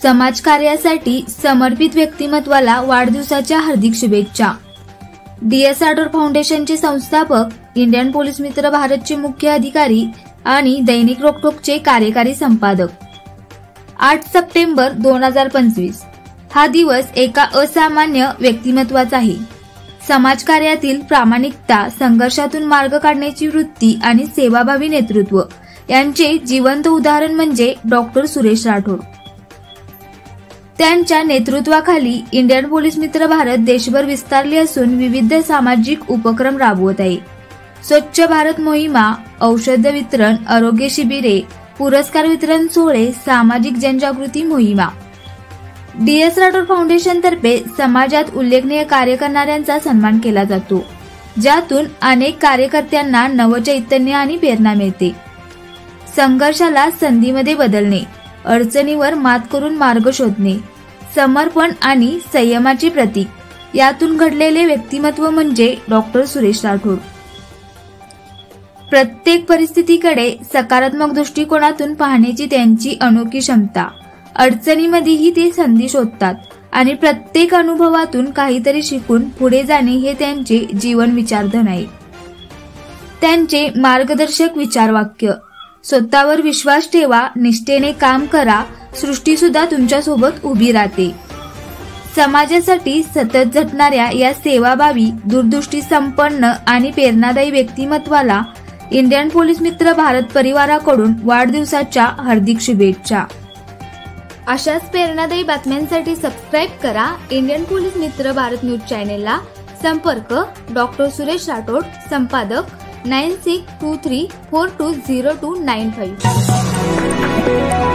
समाजकार्यासाठी समर्पित व्यक्तिमत्वाला वाढदिवसाच्या हार्दिक शुभेच्छा। DS राठोड फाउंडेशनचे संस्थापक, इंडियन पोलीस मित्र भारतचे मुख्य अधिकारी आणि दैनिक रोकठोकचे कार्यकारी संपादक। 8 सप्टेंबर 2025 हा दिवस एका असामान्य व्यक्तिमत्वाचा आहे। समाजकार्यातील प्रामाणिकता, संघर्षातून मार्ग काढण्याची वृत्ती आणि सेवाभावी नेतृत्व यांचे जिवंत उदाहरण म्हणजे डॉक्टर सुरेश राठोड। त्यांच्या नेतृत्वाखाली इंडियन पोलीस मित्र भारत देशभर विस्तारले असून विविध सामाजिक उपक्रम राबवत आहे। स्वच्छ भारत मोहिमा, औषध वितरण, आरोग्य शिबिरे, पुरस्कार वितरण सोहळे, सामाजिक जनजागृती मोहिमा। DS राठोड फाउंडेशन तर्फे समाजात उल्लेखनीय कार्य करणाऱ्यांचा सन्मान केला जातो, ज्यातून अनेक कार्यकर्त्यांना नवचैतन्य आणि प्रेरणा मिळते। संघर्षाला संधीमध्ये बदलणे, अडचणीवर मात करून मार्ग शोधणे, समर्पण आणि संयमाचे प्रतीक यातून घडलेले व्यक्तिमत्व म्हणजे डॉक्टर सुरेश राठोड। प्रत्येक परिस्थितीकडे सकारात्मक दृष्टिकोनातून पाहण्याची त्यांची अनोखी क्षमता, अडचणीमध्येही ते संधी शोधतात आणि प्रत्येक अनुभवातून काहीतरी शिकून पुढे जाणे हे त्यांचे जीवन विचारधन आहे। त्यांचे मार्गदर्शक विचारवाक्य, स्वतःवर विश्वास ठेवा, निष्ठेने काम करा, सृष्टी सुद्धा तुमच्या सोबत उभी राहते। समाजासाठी सतत झटणाऱ्या या सेवाभावी, दूरदृष्टी संपन्न आणि प्रेरणादायी व्यक्तिमत्वाला इंडियन पोलीस मित्र भारत परिवाराकडून वाढदिवसाच्या हार्दिक शुभेच्छा। अशाच प्रेरणादायी बातम्यांसाठी सबस्क्राईब करा इंडियन पोलीस मित्र भारत न्यूज चॅनेलला। संपर्क डॉक्टर सुरेश राठोड, संपादक 9623420295।